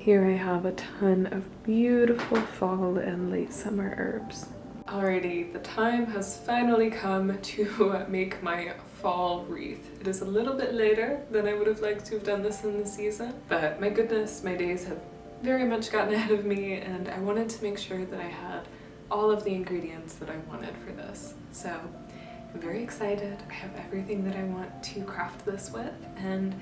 Here I have a ton of beautiful fall and late summer herbs. Alrighty, the time has finally come to make my fall wreath. It is a little bit later than I would have liked to have done this in the season, but my goodness, my days have very much gotten ahead of me, and I wanted to make sure that I had all of the ingredients that I wanted for this. So I'm very excited. I have everything that I want to craft this with, and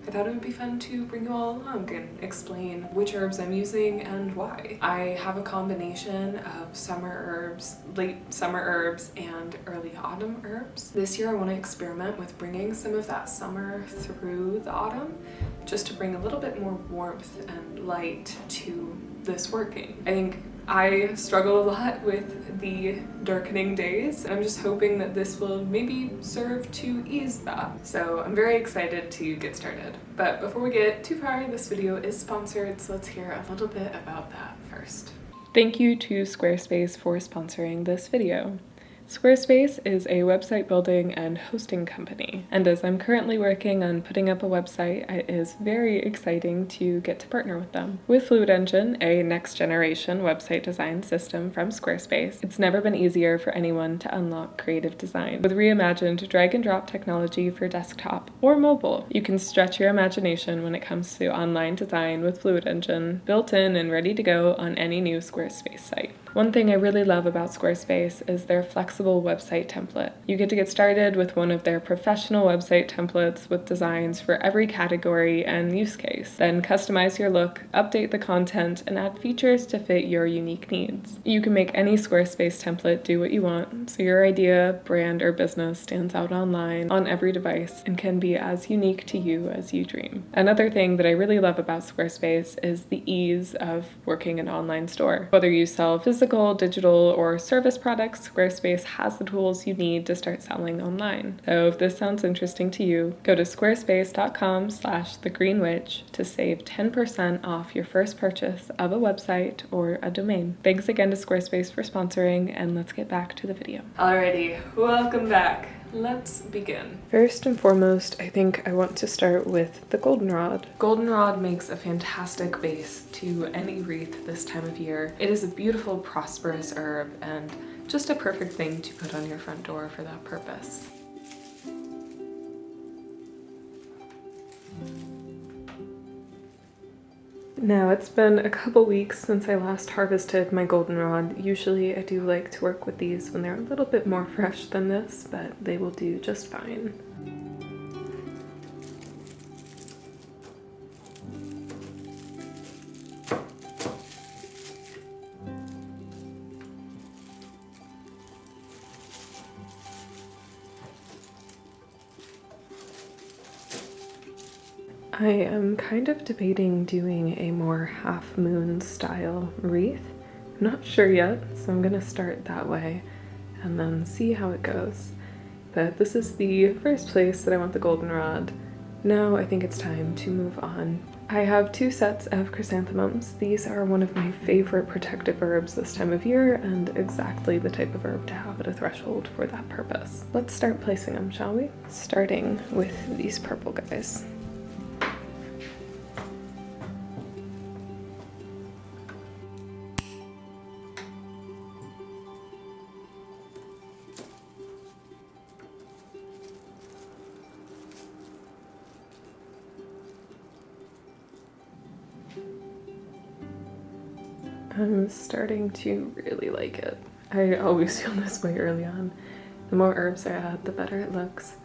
I thought it would be fun to bring you all along and explain which herbs I'm using and why. I have a combination of summer herbs, late summer herbs, and early autumn herbs. This year I want to experiment with bringing some of that summer through the autumn, just to bring a little bit more warmth and light to this working. I think I struggle a lot with the darkening days, and I'm just hoping that this will maybe serve to ease that. So I'm very excited to get started. But before we get too far, this video is sponsored, so let's hear a little bit about that first. Thank you to Squarespace for sponsoring this video. Squarespace is a website building and hosting company, and as I'm currently working on putting up a website, it is very exciting to get to partner with them. With Fluid Engine, a next-generation website design system from Squarespace, it's never been easier for anyone to unlock creative design. With reimagined drag-and-drop technology for desktop or mobile, you can stretch your imagination when it comes to online design with Fluid Engine, built in and ready to go on any new Squarespace site. One thing I really love about Squarespace is their flexible website template. You get to get started with one of their professional website templates with designs for every category and use case. Then customize your look, update the content, and add features to fit your unique needs. You can make any Squarespace template do what you want, so your idea, brand, or business stands out online on every device and can be as unique to you as you dream. Another thing that I really love about Squarespace is the ease of working an online store. Whether you sell physical, digital, or service products, Squarespace has the tools you need to start selling online. So if this sounds interesting to you, go to squarespace.com/thegreenwitch to save 10% off your first purchase of a website or a domain. Thanks again to Squarespace for sponsoring, and let's get back to the video. Alrighty, welcome back. Let's begin. First and foremost, I think I want to start with the goldenrod. Goldenrod makes a fantastic base to any wreath this time of year. It is a beautiful, prosperous herb and just a perfect thing to put on your front door for that purpose. Now, it's been a couple weeks since I last harvested my goldenrod. Usually I do like to work with these when they're a little bit more fresh than this, but they will do just fine. I am kind of debating doing a more half-moon style wreath. I'm not sure yet, so I'm gonna start that way and then see how it goes. But this is the first place that I want the goldenrod. Now I think it's time to move on. I have two sets of chrysanthemums. These are one of my favorite protective herbs this time of year and exactly the type of herb to have at a threshold for that purpose. Let's start placing them, shall we? Starting with these purple guys. I'm starting to really like it. I always feel this way early on. The more herbs I add, the better it looks.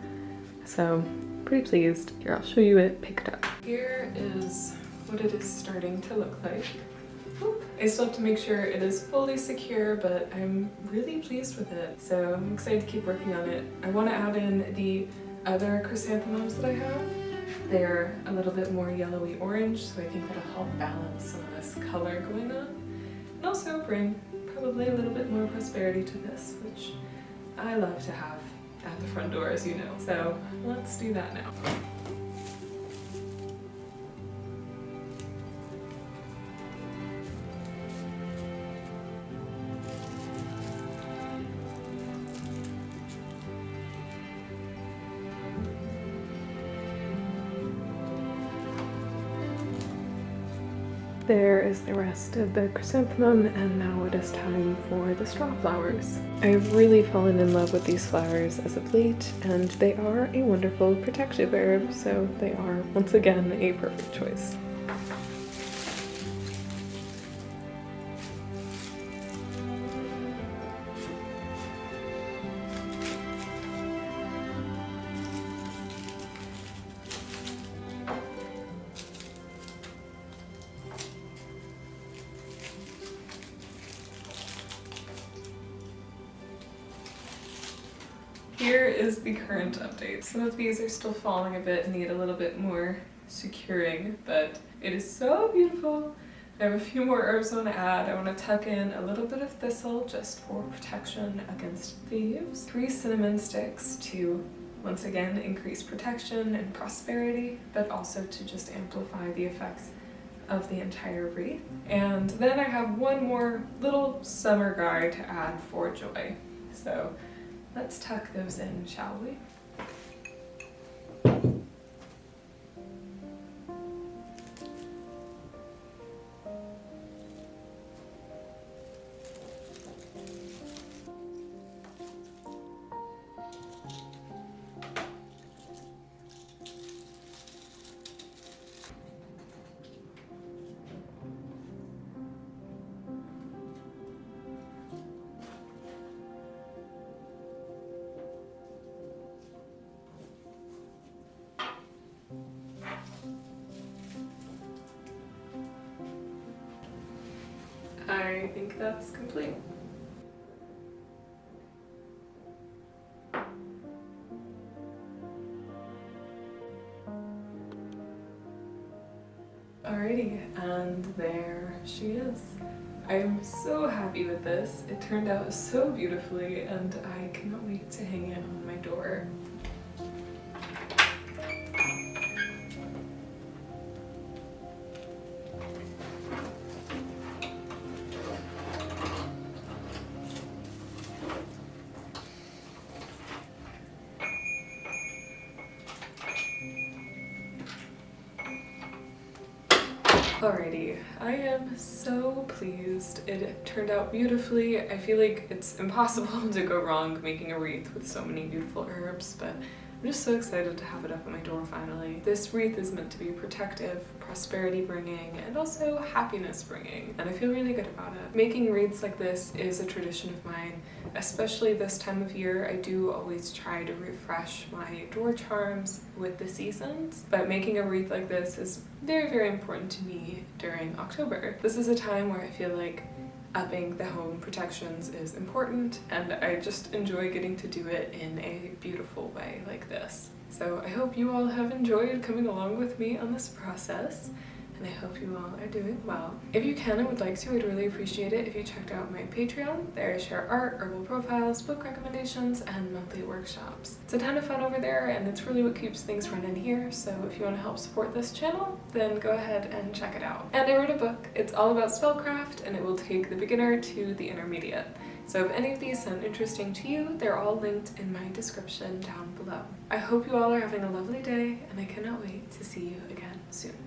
So, pretty pleased. Here, I'll show you it picked up. Here is what it is starting to look like. I still have to make sure it is fully secure, but I'm really pleased with it. So I'm excited to keep working on it. I want to add in the other chrysanthemums that I have. They're a little bit more yellowy orange, so I think that'll help balance some of this color going on. And also bring probably a little bit more prosperity to this, which I love to have at the front door, as you know. So let's do that now. There is the rest of the chrysanthemum, and now it is time for the straw flowers. I've really fallen in love with these flowers as of late, and they are a wonderful protective herb, so they are once again a perfect choice. Here is the current update. Some of these are still falling a bit and need a little bit more securing, but it is so beautiful. I have a few more herbs I want to add. I want to tuck in a little bit of thistle just for protection against thieves. 3 cinnamon sticks to once again increase protection and prosperity, but also to just amplify the effects of the entire wreath. And then I have one more little summer guy to add for joy. So let's tuck those in, shall we? I think that's complete. Alrighty, and there she is. I am so happy with this. It turned out so beautifully, and I cannot wait to hang it on my door. Alrighty, I am so pleased. It turned out beautifully. I feel like it's impossible to go wrong making a wreath with so many beautiful herbs, but I'm just so excited to have it up at my door finally. This wreath is meant to be protective, prosperity bringing, and also happiness bringing, and I feel really good about it. Making wreaths like this is a tradition of mine, especially this time of year. I do always try to refresh my door charms with the seasons, but making a wreath like this is very, very important to me during October. This is a time where I feel like upping the home protections is important, and I just enjoy getting to do it in a beautiful way like this. So I hope you all have enjoyed coming along with me on this process, and I hope you all are doing well. If you can and would like to, I'd really appreciate it if you checked out my Patreon. There I share art, herbal profiles, book recommendations, and monthly workshops. It's a ton of fun over there, and it's really what keeps things running here, so if you want to help support this channel, then go ahead and check it out. And I wrote a book. It's all about spellcraft, and it will take the beginner to the intermediate. So if any of these sound interesting to you, they're all linked in my description down below. I hope you all are having a lovely day, and I cannot wait to see you again soon.